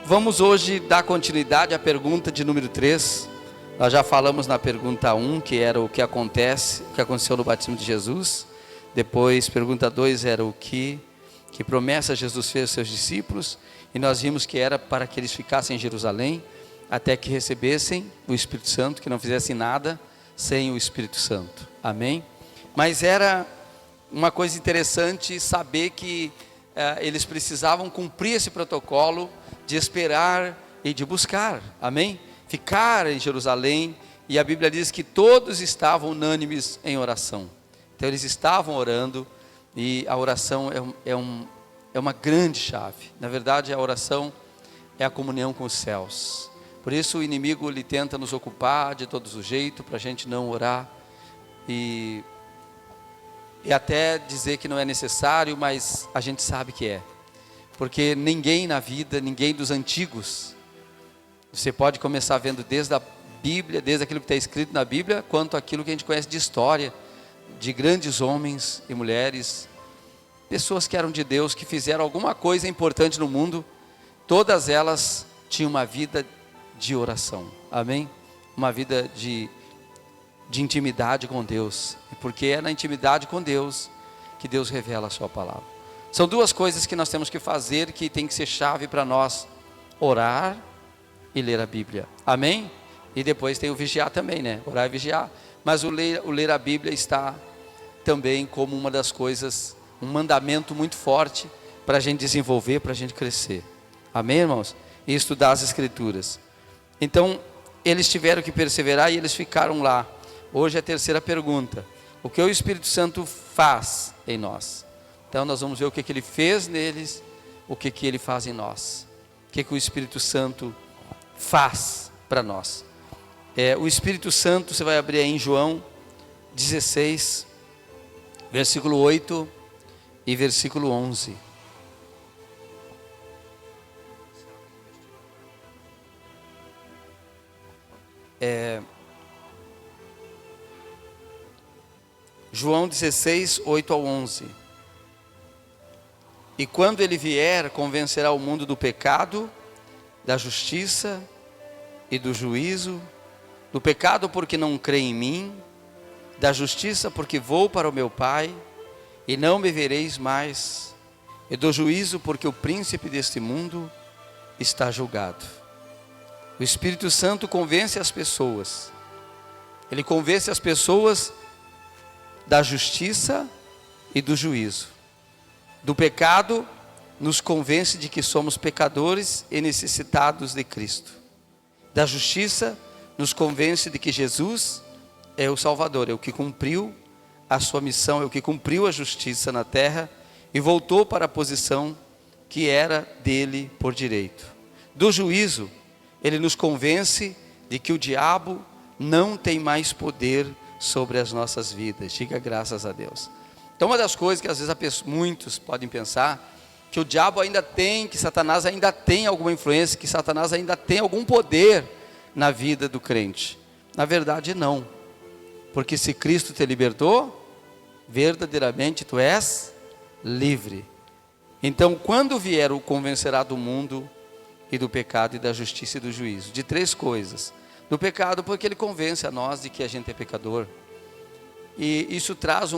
Vamos hoje dar continuidade à pergunta de número 3. Nós já falamos na pergunta 1, que era o que aconteceu no batismo de Jesus. Depois, pergunta 2 era o que promessa Jesus fez aos seus discípulos. E nós vimos que era para que eles ficassem em Jerusalém, até que recebessem o Espírito Santo, que não fizessem nada sem o Espírito Santo. Amém? Mas era uma coisa interessante saber que eles precisavam cumprir esse protocolo de esperar e de buscar. Amém? Ficar em Jerusalém. E a Bíblia diz que todos estavam unânimes em oração. Então eles estavam orando, e a oração é uma grande chave. Na verdade, a oração é a comunhão com os céus. Por isso o inimigo ele tenta nos ocupar de todos os jeitos, para a gente não orar, e até dizer que não é necessário, mas a gente sabe que é. Porque ninguém na vida, ninguém dos antigos, você pode começar vendo desde a Bíblia, desde aquilo que está escrito na Bíblia, quanto aquilo que a gente conhece de história, de grandes homens e mulheres, pessoas que eram de Deus, que fizeram alguma coisa importante no mundo, todas elas tinham uma vida de oração. Amém? Uma vida de intimidade com Deus, porque é na intimidade com Deus que Deus revela a sua palavra. São duas coisas que nós temos que fazer, que tem que ser chave para nós: orar e ler a Bíblia. Amém? E depois tem o vigiar também, né? Orar e vigiar. Mas o ler a Bíblia está também como uma das coisas, um mandamento muito forte para a gente desenvolver, para a gente crescer. Amém, irmãos? E estudar as Escrituras. Então, eles tiveram que perseverar e eles ficaram lá. Hoje é a terceira pergunta: o que o Espírito Santo faz em nós? Então nós vamos ver o que ele fez neles, o que ele faz em nós. O que o Espírito Santo faz para nós. O Espírito Santo, você vai abrir aí em João 16, versículo 8 e versículo 11. João 16, 8 ao 11. E quando ele vier, convencerá o mundo do pecado, da justiça e do juízo. Do pecado porque não crê em mim, da justiça porque vou para o meu Pai e não me vereis mais, e do juízo porque o príncipe deste mundo está julgado. O Espírito Santo convence as pessoas. Ele convence as pessoas da justiça e do juízo. Do pecado, nos convence de que somos pecadores e necessitados de Cristo. Da justiça, nos convence de que Jesus é o Salvador, é o que cumpriu a sua missão, é o que cumpriu a justiça na terra e voltou para a posição que era dele por direito. Do juízo, ele nos convence de que o diabo não tem mais poder sobre as nossas vidas. Diga graças a Deus. Então uma das coisas que às vezes muitos podem pensar, que o diabo ainda tem, que Satanás ainda tem alguma influência, que Satanás ainda tem algum poder na vida do crente. Na verdade não, porque se Cristo te libertou, verdadeiramente tu és livre. Então quando vier, o convencerá do mundo e do pecado e da justiça e do juízo. De três coisas: do pecado, porque ele convence a nós de que a gente é pecador, e isso traz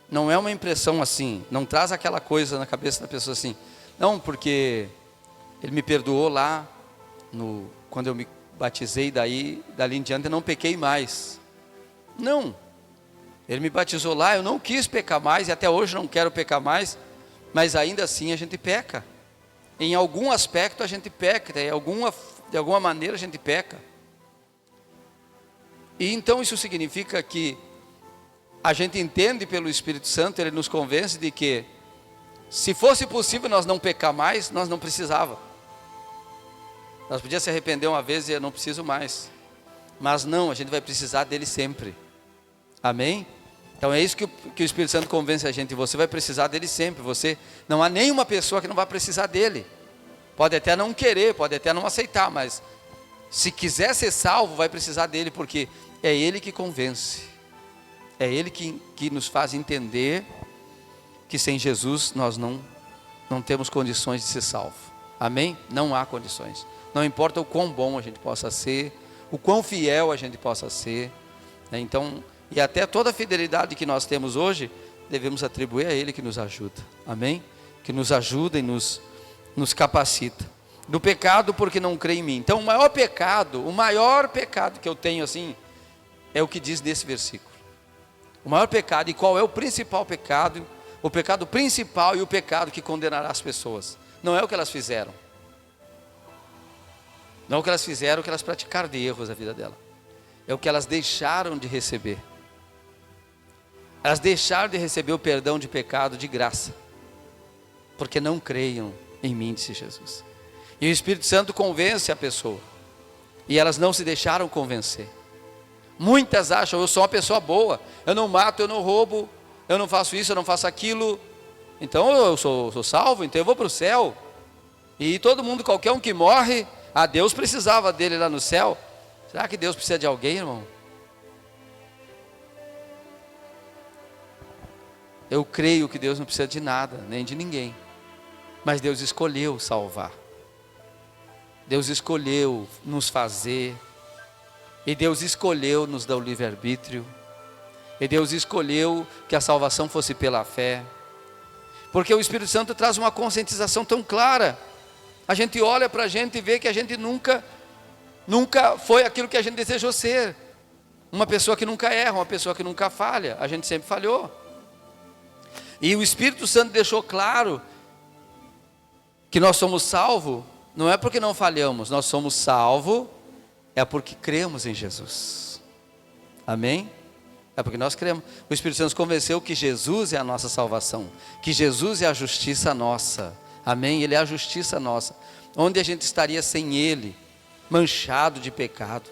não é uma impressão assim, não traz aquela coisa na cabeça da pessoa assim, não, porque ele me perdoou lá quando eu me batizei, dali em diante eu não pequei mais. Não, ele me batizou lá, eu não quis pecar mais, e até hoje não quero pecar mais, mas ainda assim a gente peca. Em algum aspecto a gente peca, de alguma maneira a gente peca. E então isso significa que a gente entende pelo Espírito Santo, ele nos convence de que se fosse possível nós não pecar mais, nós não precisava. Nós podíamos se arrepender uma vez e eu não preciso mais. Mas não, a gente vai precisar dele sempre. Amém? Então é isso que o Espírito Santo convence a gente. Você vai precisar dele sempre. Não há nenhuma pessoa que não vai precisar dele. Pode até não querer, pode até não aceitar, mas se quiser ser salvo, vai precisar dele, porque é ele que convence. É ele que nos faz entender que sem Jesus nós não temos condições de ser salvo. Amém? Não há condições. Não importa o quão bom a gente possa ser, o quão fiel a gente possa ser, né? Então, e até toda a fidelidade que nós temos hoje, devemos atribuir a Ele que nos ajuda. Amém? Que nos ajuda e nos capacita. Do pecado porque não crê em mim. Então o maior pecado que eu tenho assim, é o que diz nesse versículo. O maior pecado, e qual é o principal pecado? O pecado principal e o pecado que condenará as pessoas. Não é o que elas fizeram. Não é o que elas fizeram, o que elas praticaram de erros na vida dela. É o que elas deixaram de receber. Elas deixaram de receber o perdão de pecado de graça. Porque não creiam em mim, disse Jesus. E o Espírito Santo convence a pessoa. E elas não se deixaram convencer. Muitas acham, eu sou uma pessoa boa. Eu não mato, eu não roubo. Eu não faço isso, eu não faço aquilo. Então eu sou salvo, então eu vou para o céu. E todo mundo, qualquer um que morre, Deus precisava dele lá no céu. Será que Deus precisa de alguém, irmão? Eu creio que Deus não precisa de nada, nem de ninguém. Mas Deus escolheu salvar. Deus escolheu nos fazer. E Deus escolheu nos dar o livre-arbítrio. E Deus escolheu que a salvação fosse pela fé. Porque o Espírito Santo traz uma conscientização tão clara. A gente olha para a gente e vê que a gente nunca foi aquilo que a gente desejou ser. Uma pessoa que nunca erra, uma pessoa que nunca falha. A gente sempre falhou. E o Espírito Santo deixou claro que nós somos salvos, não é porque não falhamos, nós somos salvos, é porque cremos em Jesus. Amém? É porque nós cremos. O Espírito Santo nos convenceu que Jesus é a nossa salvação, que Jesus é a justiça nossa. Amém? Ele é a justiça nossa. Onde a gente estaria sem Ele, manchado de pecado?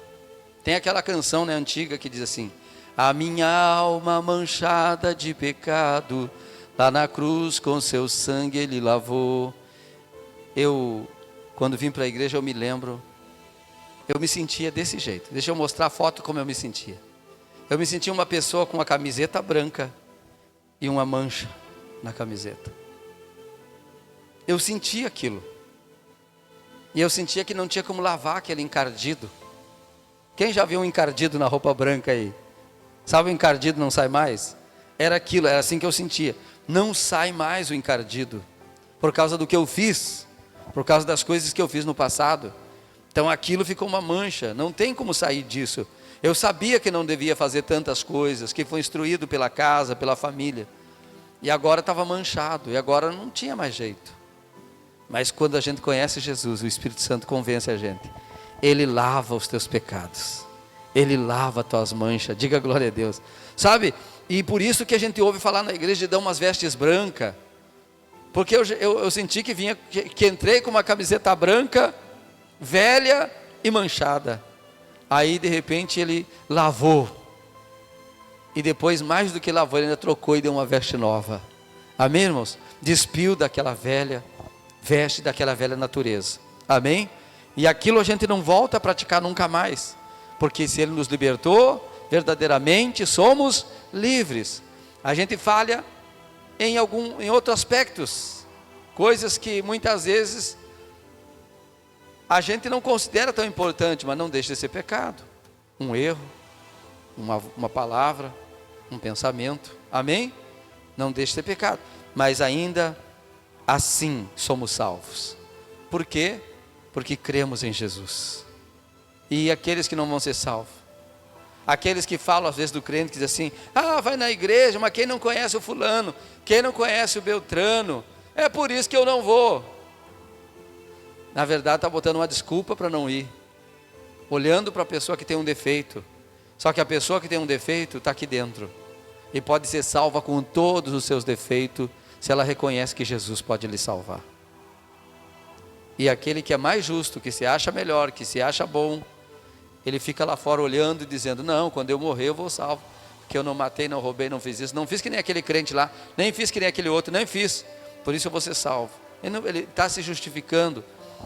Tem aquela canção, né, antiga que diz assim: a minha alma manchada de pecado, lá na cruz com seu sangue Ele lavou. Quando vim para a igreja, eu me lembro, eu me sentia desse jeito. Deixa eu mostrar a foto como eu me sentia. Eu me sentia uma pessoa com uma camiseta branca e uma mancha na camiseta. Eu sentia aquilo. E eu sentia que não tinha como lavar aquele encardido. Quem já viu um encardido na roupa branca aí? Sabe, o encardido não sai mais? Era aquilo, era assim que eu sentia. Não sai mais o encardido, por causa do que eu fiz, por causa das coisas que eu fiz no passado. Então aquilo ficou uma mancha, não tem como sair disso. Eu sabia que não devia fazer tantas coisas, que foi instruído pela casa, pela família. E agora estava manchado, e agora não tinha mais jeito. Mas quando a gente conhece Jesus, o Espírito Santo convence a gente. Ele lava os teus pecados. Ele lava as tuas manchas. Diga glória a Deus. Sabe? E por isso que a gente ouve falar na igreja de dar umas vestes brancas. Porque eu senti que entrei com uma camiseta branca, velha e manchada. Aí de repente ele lavou. E depois, mais do que lavou, ele ainda trocou e deu uma veste nova. Amém, irmãos? Despiu daquela velha veste, daquela velha natureza. Amém? E aquilo a gente não volta a praticar nunca mais. Porque se Ele nos libertou, verdadeiramente somos livres. A gente falha em outros aspectos. Coisas que muitas vezes a gente não considera tão importante, mas não deixa de ser pecado. Um erro, uma palavra, um pensamento. Amém? Não deixa de ser pecado. Mas ainda assim somos salvos. Por quê? Porque cremos em Jesus. E aqueles que não vão ser salvos? Aqueles que falam às vezes do crente, que diz assim: vai na igreja, mas quem não conhece o fulano, quem não conhece o Beltrano, é por isso que eu não vou. Na verdade está botando uma desculpa para não ir, olhando para a pessoa que tem um defeito. Só que a pessoa que tem um defeito está aqui dentro, e pode ser salva com todos os seus defeitos, se ela reconhece que Jesus pode lhe salvar. E aquele que é mais justo, que se acha melhor, que se acha bom, ele fica lá fora olhando e dizendo: não, quando eu morrer eu vou salvo, porque eu não matei, não roubei, não fiz isso, não fiz que nem aquele crente lá, nem fiz que nem aquele outro, nem fiz, por isso eu vou ser salvo. Ele está se justificando,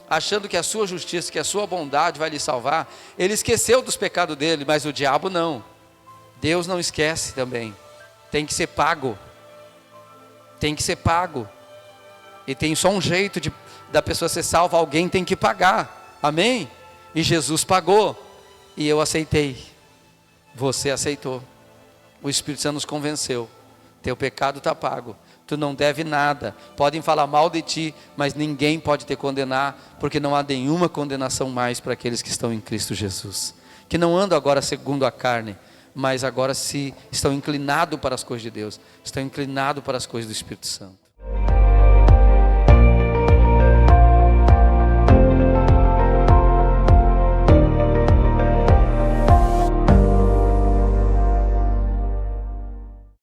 achando que a sua justiça, que a sua bondade vai lhe salvar. Ele esqueceu dos pecados dele, mas o diabo não. Deus não esquece também. Tem que ser pago. Tem que ser pago. E tem só um jeito da pessoa ser salva, alguém tem que pagar, amém? E Jesus pagou, e eu aceitei, você aceitou, o Espírito Santo nos convenceu, teu pecado está pago, tu não deve nada, podem falar mal de ti, mas ninguém pode te condenar, porque não há nenhuma condenação mais para aqueles que estão em Cristo Jesus, que não andam agora segundo a carne, mas agora se estão inclinados para as coisas de Deus, estão inclinados para as coisas do Espírito Santo.